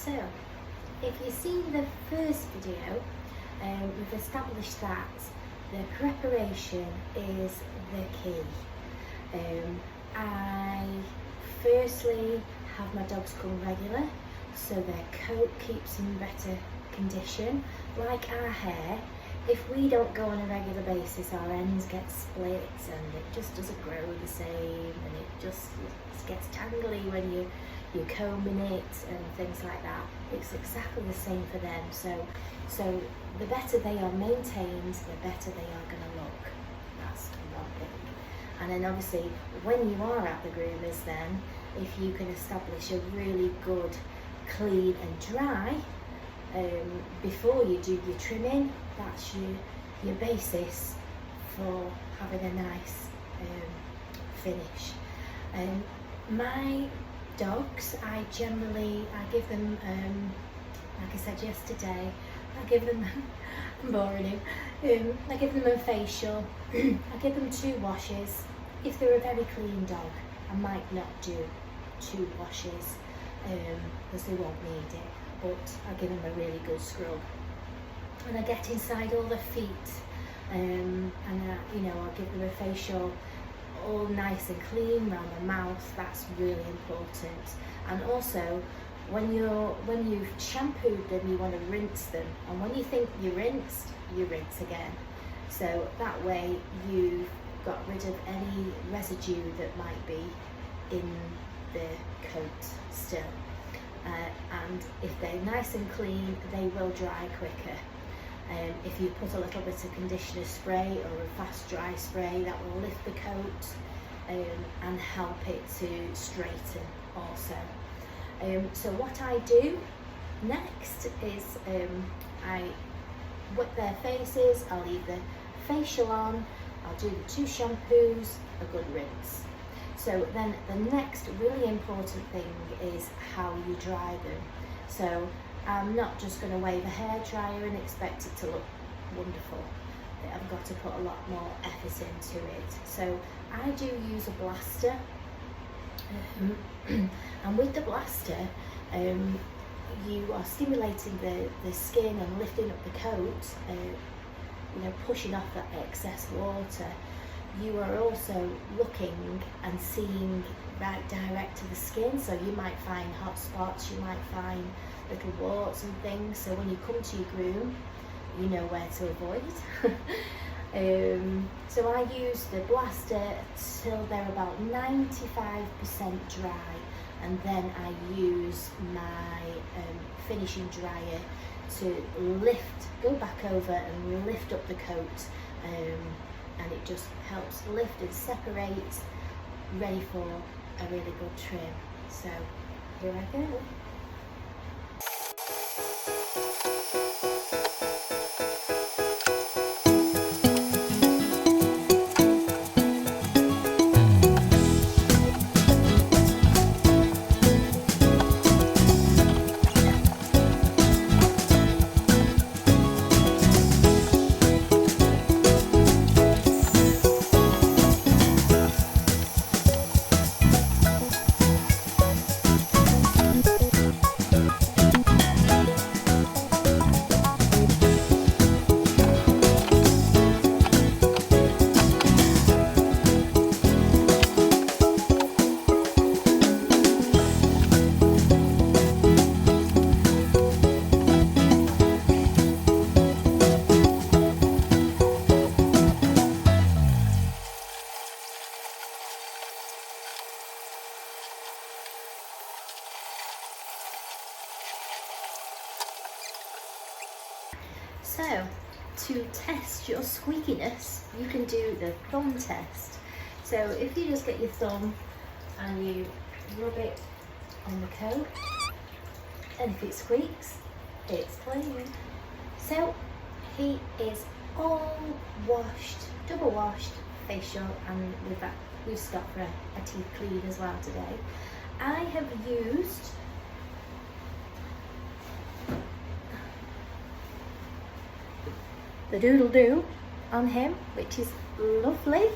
So, if you've seen the first video, we've established that the preparation is the key. I firstly have my dogs come regular, so their coat keeps in better condition. Like our hair, if we don't go on a regular basis, our ends get split and it just doesn't grow the same, and it just gets tangly when you're combing it and things like that. It's exactly the same for them. So the better they are maintained, the better they are going to look. That's one thing. And then obviously when you are at the groomers, then if you can establish a really good clean and dry before you do your trimming, that's your basis for having a nice finish. My dogs, I give them, like I said yesterday, I give them, I'm boring him, I give them a facial, I give them 2 washes. If they're a very clean dog, I might not do 2 washes because they won't need it, but I give them a really good scrub. And I get inside all the feet and I give them a facial all nice and clean around the mouth. That's really important. And also when you've shampooed them, you want to rinse them, and when you think you rinse again, so that way you've got rid of any residue that might be in the coat still. And if they're nice and clean, they will dry quicker. If you put a little bit of conditioner spray or a fast dry spray, that will lift the coat and help it to straighten also. So what I do next is I wet their faces, I'll leave the facial on, I'll do the 2 shampoos, a good rinse. So then the next really important thing is how you dry them. So I'm not just going to wave a hairdryer and expect it to look wonderful. I've got to put a lot more effort into it. So I do use a blaster, and with the blaster you are stimulating the skin and lifting up the coat, pushing off that excess water. You are also looking and seeing right direct to the skin, so you might find hot spots, you might find little warts and things, so when you come to your groom, you know where to avoid. So I use the blaster till they're about 95% dry, and then I use my finishing dryer to go back over and lift up the coat, and it just helps lift and separate, ready for a really good trim. So here I go. So, to test your squeakiness, you can do the thumb test. So if you just get your thumb and you rub it on the coat, and if it squeaks, it's clean. So he is all washed, double washed, facial, and with that we've stopped for a teeth clean as well today. I have used the Doodle Doo on him, which is lovely.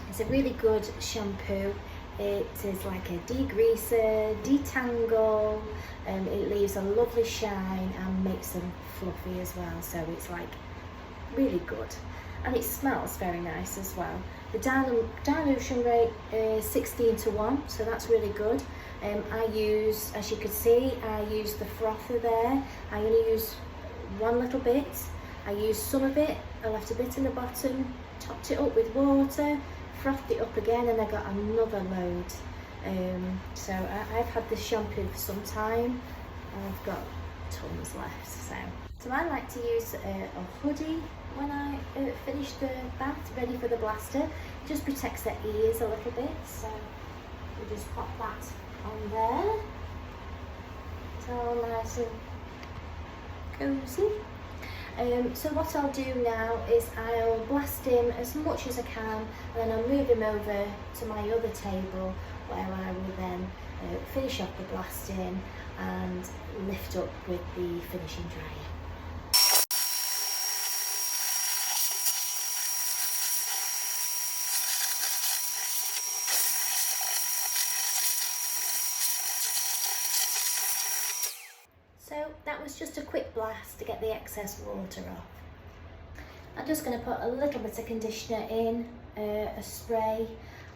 It's a really good shampoo. It is like a degreaser, detangle, it leaves a lovely shine and makes them fluffy as well, so it's like really good, and it smells very nice as well. The dilution rate is 16:1, so that's really good. I use, as you can see, I use the frother there. I only use one little bit. I used some of it, I left a bit in the bottom, topped it up with water, frothed it up again, and I got another load. So I've had this shampoo for some time, and I've got tons left. So I like to use a hoodie when I finish the bath, ready for the blaster. It just protects the ears a little bit, so we just pop that on there. It's all nice and cozy. So what I'll do now is I'll blast him as much as I can, and then I'll move him over to my other table where I will then finish off the blasting and lift up with the finishing dryer. So that was just a quick blast to get the excess water off. I'm just going to put a little bit of conditioner in, a spray,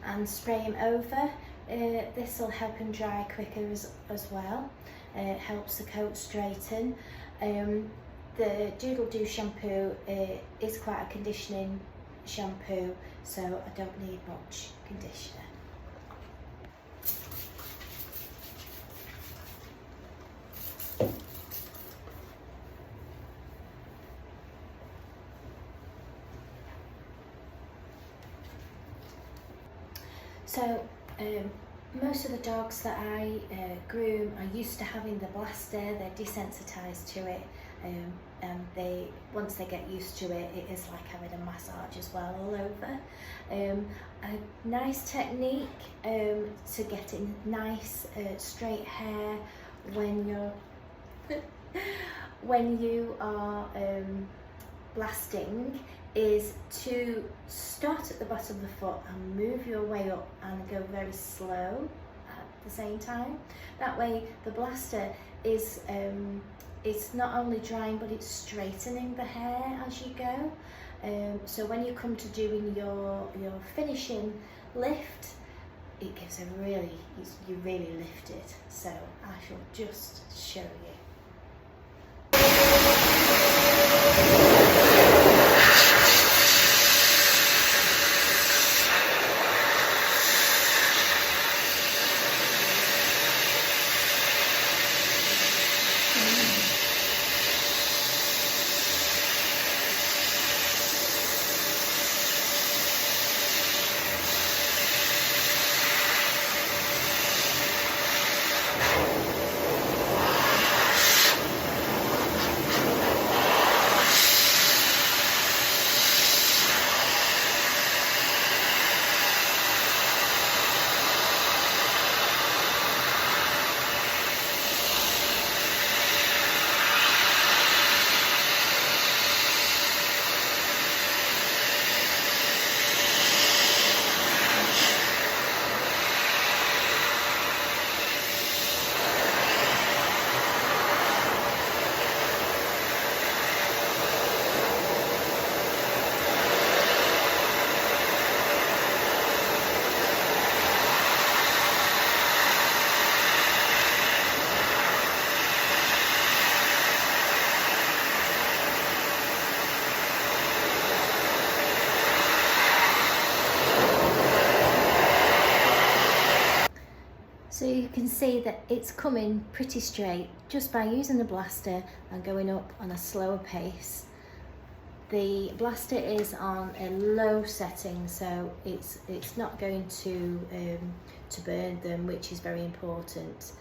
and spray him over. This will help him dry quicker as well. It helps the coat straighten. The Doodle Doo shampoo is quite a conditioning shampoo, so I don't need much conditioner. So most of the dogs that I groom are used to having the blaster. They're desensitised to it, and once they get used to it, it is like having a massage as well all over. A nice technique to getting nice straight hair when you are blasting is to start at the bottom of the foot and move your way up and go very slow at the same time. That way the blaster is it's not only drying, but it's straightening the hair as you go. So when you come to doing your finishing lift, it gives you really lift it. So I shall just show you. So you can see that it's coming pretty straight just by using the blaster and going up on a slower pace. The blaster is on a low setting, so it's not going to burn them, which is very important.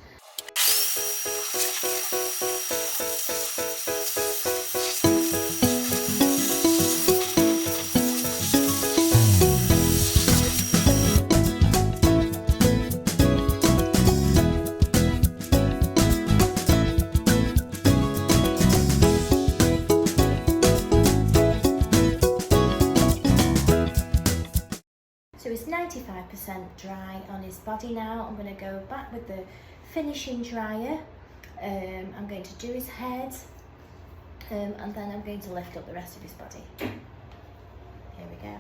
So it's now 95% dry on his body now. I'm going to go back with the finishing dryer. I'm going to do his head, and then I'm going to lift up the rest of his body. Here we go.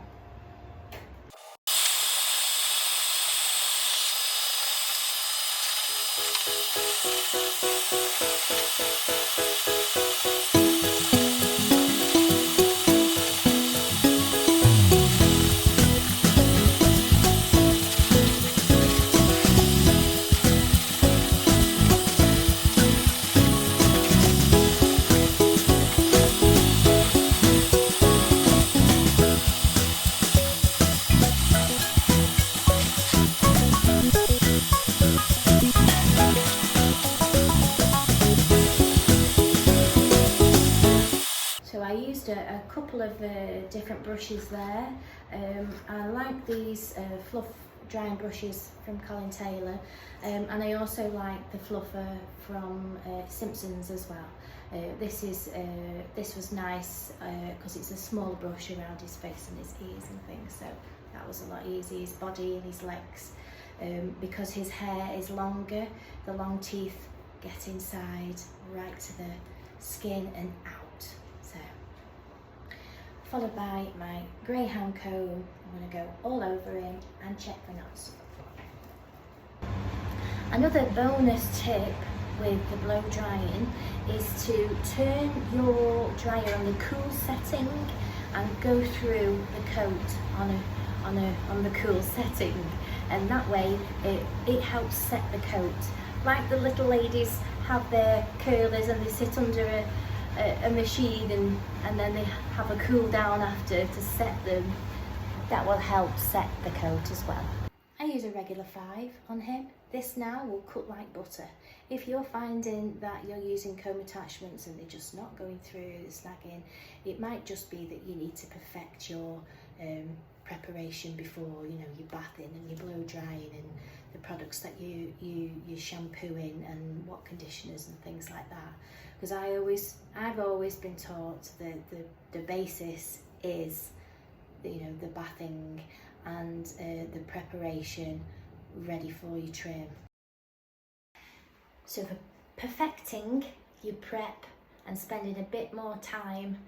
So I used a couple of different brushes there. I like these fluff drying brushes from Colin Taylor, and I also like the fluffer from Simpsons as well. This was nice because it's a smaller brush around his face and his ears and things, so that was a lot easier. His body and his legs, because his hair is longer, the long teeth get inside right to the skin and out. So, followed by my greyhound comb. I'm going to go all over him and check for knots. Another bonus tip with the blow drying is to turn your dryer on the cool setting and go through the coat on the cool setting, and that way it helps set the coat. Like the little ladies have their curlers and they sit under a machine and then they have a cool down after to set them. That will help set the coat as well. I use a regular 5 on him. This now will cut like butter. If you're finding that you're using comb attachments and they're just not going through, the snagging, it might just be that you need to perfect your preparation before, you know, your bathing and your blow drying and the products that you shampooing and what conditioners and things like that. Because I've always been taught that the basis is, you know, the bathing and the preparation ready for your trim. So for perfecting your prep and spending a bit more time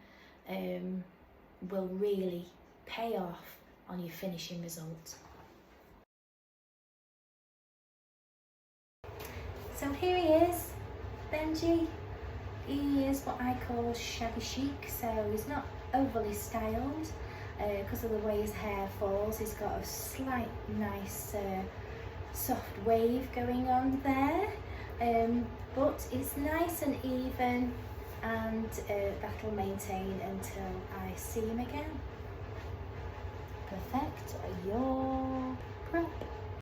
will really pay off on your finishing result. So here he is, Benji. He is what I call shabby chic, so he's not overly styled because of the way his hair falls. He's got a slight nice soft wave going on there, but it's nice and even, and that'll maintain until I see him again. Perfect your